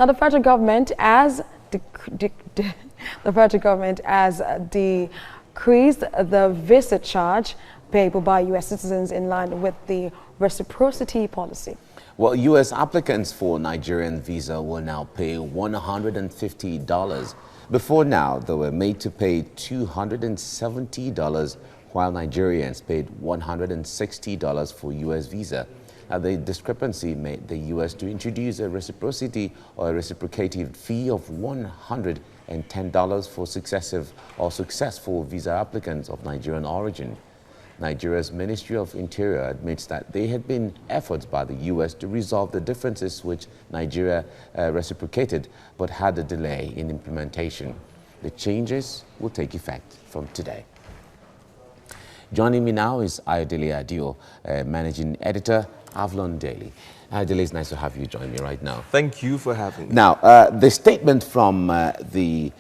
Now, the federal government has decreased the visa charge payable by U.S. citizens in line with the reciprocity policy. Well, U.S. applicants for Nigerian visa will now pay $150. Before now, they were made to pay $270, while Nigerians paid $160 for U.S. visa. Now, the discrepancy made the U.S. to introduce a reciprocity or a reciprocated fee of $110 for successful visa applicants of Nigerian origin. Nigeria's Ministry of Interior admits that there had been efforts by the U.S. to resolve the differences which Nigeria reciprocated, but had a delay in implementation. The changes will take effect from today. Joining me now is Ayodele Adio, Managing Editor, Avalon Daily. Ayodele, it's nice to have you join me right now. Thank you for having me. Now, the statement from the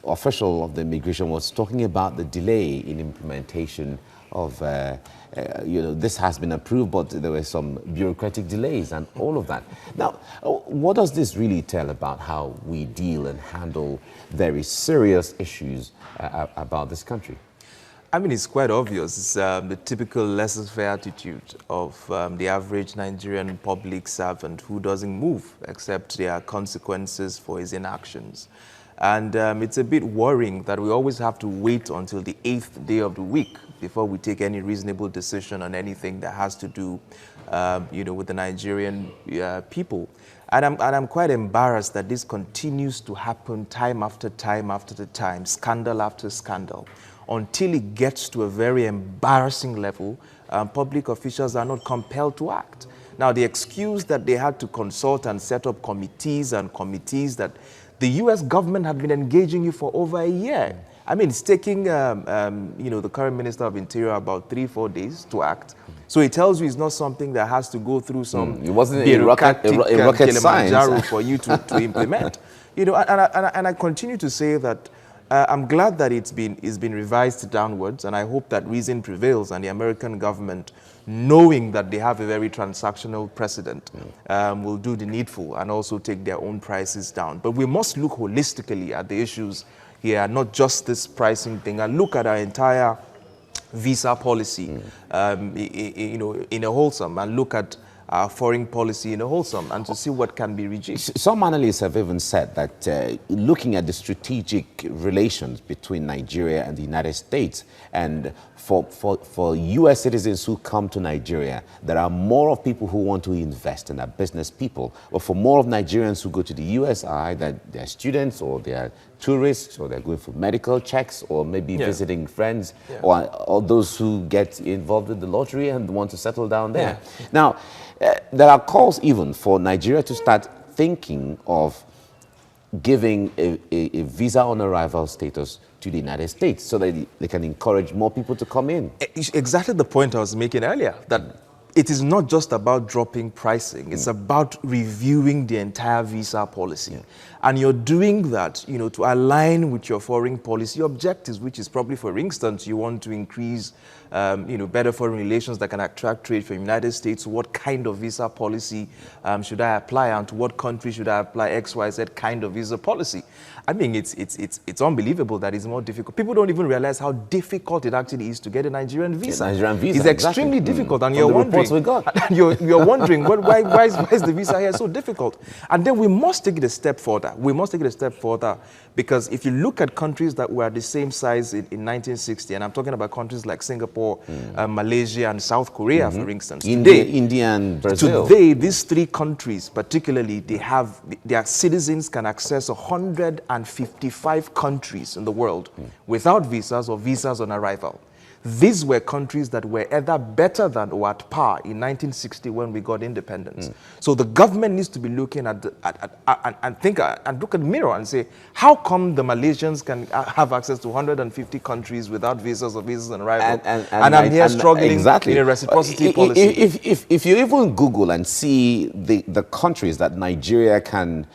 official of the immigration was talking about the delay in implementation of, this has been approved, but there were some bureaucratic delays and all of that. Now, what does this really tell about how we deal and handle very serious issues about this country? I mean, it's quite obvious. It's the typical laissez-faire attitude of the average Nigerian public servant who doesn't move except there are consequences for his inactions. And it's a bit worrying that we always have to wait until the 8th day of the week before we take any reasonable decision on anything that has to do, with the Nigerian people. And I'm quite embarrassed that this continues to happen time after time after time, scandal after scandal, until it gets to a very embarrassing level. Public officials are not compelled to act. Now, the excuse that they had to consult and set up committees that the U.S. government had been engaging you for over a year. I mean, it's taking, the current Minister of Interior about 3-4 days to act. So it tells you it's not something that has to go through some it wasn't a rocket science for you to implement. And I continue to say that I'm glad that it's been revised downwards, and I hope that reason prevails and the American government, knowing that they have a very transactional precedent, will do the needful and also take their own prices down. But we must look holistically at the issues here, not just this pricing thing, and look at our entire visa policy, in a wholesome, and look at our foreign policy in a wholesome, and to see what can be reduced. Some analysts have even said that looking at the strategic relations between Nigeria and the United States, and for U.S. citizens who come to Nigeria, there are more of people who want to invest and are business people. But for more of Nigerians who go to the U.S. are either they're students or they're tourists, or they're going for medical checks, or maybe visiting friends, or those who get involved in the lottery and want to settle down there. Now, there are calls even for Nigeria to start thinking of giving a visa on arrival status to the United States so that they can encourage more people to come in. Exactly the point I was making earlier, that it is not just about dropping pricing, it's about reviewing the entire visa policy. And you're doing that, to align with your foreign policy objectives, which is probably, for instance, you want to increase, better foreign relations that can attract trade from the United States. What kind of visa policy should I apply, and to what country should I apply XYZ kind of visa policy? I mean, it's unbelievable that it's more difficult. People don't even realize how difficult it actually is to get a Nigerian visa. It's extremely difficult, and you're wondering, you're wondering why is the visa here so difficult? And then we must take it a step further. We must take it a step further, because if you look at countries that were the same size in 1960, and I'm talking about countries like Singapore, Malaysia, and South Korea, for instance. India and Brazil. Today, these three countries particularly, their citizens can access 155 countries in the world without visas or visas on arrival. These were countries that were either better than or at par in 1960 when we got independence. So the government needs to be looking at and look at the mirror and say, how come the Malaysians can have access to 150 countries without visas or visas on arrival? And I'm here struggling in a reciprocity policy. If you even Google and see the countries that Nigerians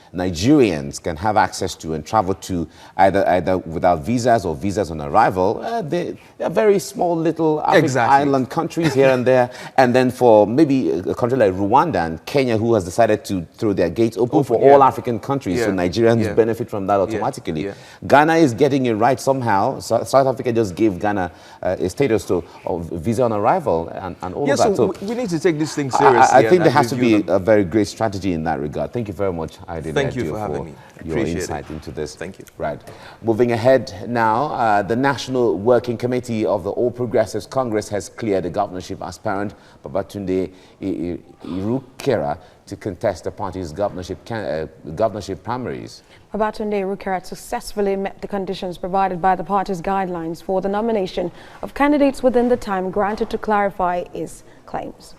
can have access to and travel to either without visas or visas on arrival, they're very small. small little African island countries here and there, and then for maybe a country like Rwanda and Kenya, who has decided to throw their gates open for all African countries, so Nigerians benefit from that automatically. Ghana is getting it right somehow. South Africa just gave Ghana a status of visa on arrival and all of that. So we need to take this thing seriously. I think there has to be a very great strategy in that regard. Thank you very much, Aidele. Thank you for having me. Your insight into this. Thank you. Right. Moving ahead now, the National Working Committee of the All Progressives Congress has cleared the governorship aspirant Babatunde Irukera to contest the party's governorship primaries. Babatunde Irukera successfully met the conditions provided by the party's guidelines for the nomination of candidates within the time granted to clarify his claims.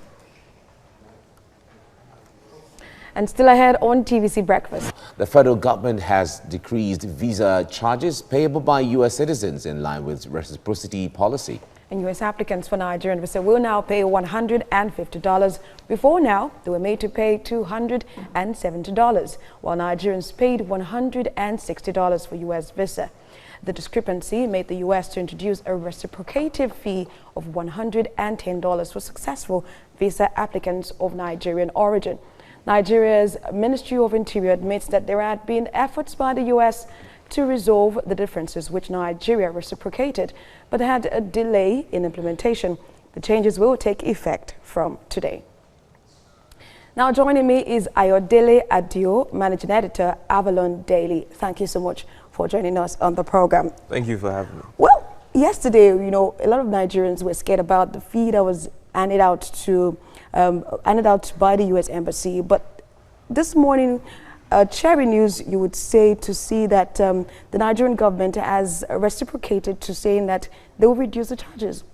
And still ahead on TVC Breakfast. The federal government has decreased visa charges payable by U.S. citizens in line with reciprocity policy. And U.S. applicants for Nigerian visa will now pay $150. Before now, they were made to pay $270, while Nigerians paid $160 for U.S. visa. The discrepancy made the U.S. to introduce a reciprocative fee of $110 for successful visa applicants of Nigerian origin. Nigeria's Ministry of Interior admits that there had been efforts by the U.S. to resolve the differences which Nigeria reciprocated, but had a delay in implementation. The changes will take effect from today. Now joining me is Ayodele Adio, Managing Editor, Avalon Daily. Thank you so much for joining us on the program. Thank you for having me. Well, yesterday, you know, a lot of Nigerians were scared about the fee that was handed out by the U.S. Embassy, but this morning, Cherry News, you would say to see that the Nigerian government has reciprocated to saying that they will reduce the charges.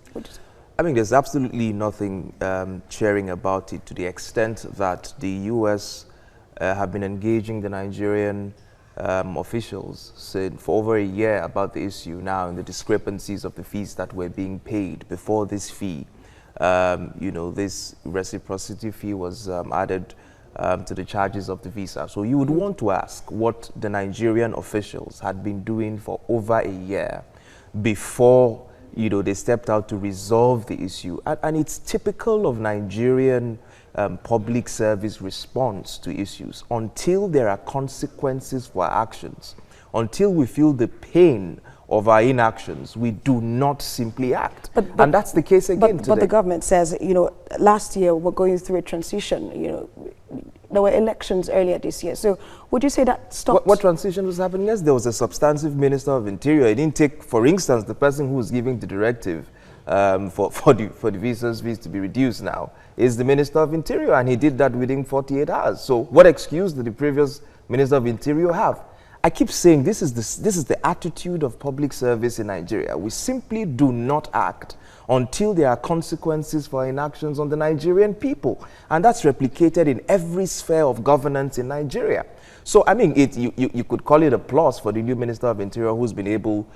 I mean, there's absolutely nothing cheering about it, to the extent that the U.S. Have been engaging the Nigerian officials for over a year about the issue now and the discrepancies of the fees that were being paid before this fee. You know, this reciprocity fee was added to the charges of the visa. So you would want to ask what the Nigerian officials had been doing for over a year before, you know, they stepped out to resolve the issue. And it's typical of Nigerian public service response to issues. Until there are consequences for our actions, until we feel the pain of our inactions, we do not simply act. And that's the case again today. But the government says, you know, last year we're going through a transition, you know, there were elections earlier this year. So would you say that stopped? What transition was happening? Yes, there was a substantive Minister of Interior. It didn't take, for instance, the person who was giving the directive for the visas fees to be reduced now is the Minister of Interior, and he did that within 48 hours. So what excuse did the previous Minister of Interior have? I keep saying this is the attitude of public service in Nigeria. We simply do not act until there are consequences for our inactions on the Nigerian people. And that's replicated in every sphere of governance in Nigeria. So, I mean, you could call it applause for the new Minister of Interior who's been able,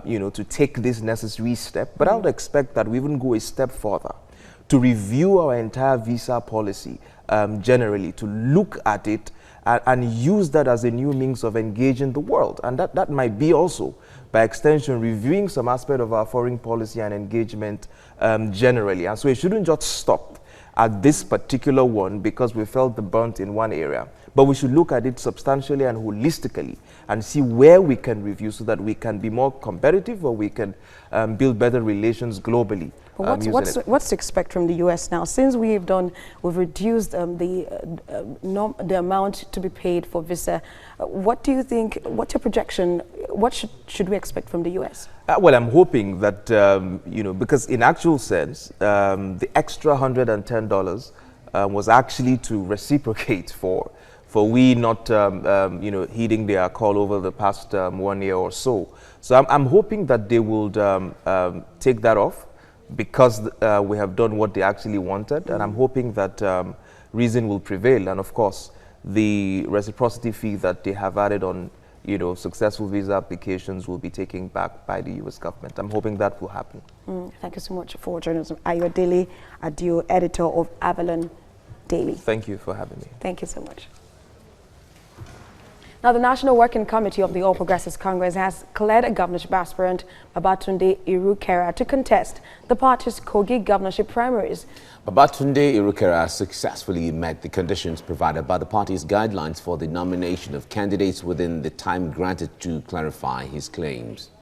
you know, to take this necessary step. But I would expect that we even go a step further to review our entire visa policy generally, to look at it and use that as a new means of engaging the world. And that might be also, by extension, reviewing some aspect of our foreign policy and engagement generally. And so it shouldn't just stop at this particular one because we felt the burnt in one area. But we should look at it substantially and holistically and see where we can review so that we can be more competitive or we can build better relations globally. What's to expect from the U.S. now? Since we've reduced the amount to be paid for visa, what do you think, what's your projection, what should we expect from the U.S.? Well, I'm hoping that, you know, because in actual sense, the extra $110 was actually to reciprocate for we not, you know, heeding their call over the past 1 year or so. So I'm hoping that they will take that off because we have done what they actually wanted. And I'm hoping that reason will prevail. And of course, the reciprocity fee that they have added on, you know, successful visa applications will be taken back by the U.S. government. I'm hoping that will happen. Thank you so much for joining us. Ayodele Adio, editor of Avalon Daily. Thank you for having me. Thank you so much. Now, the National Working Committee of the All Progressives Congress has cleared a governorship aspirant, Babatunde Irukera, to contest the party's Kogi governorship primaries. Babatunde Irukera successfully met the conditions provided by the party's guidelines for the nomination of candidates within the time granted to clarify his claims.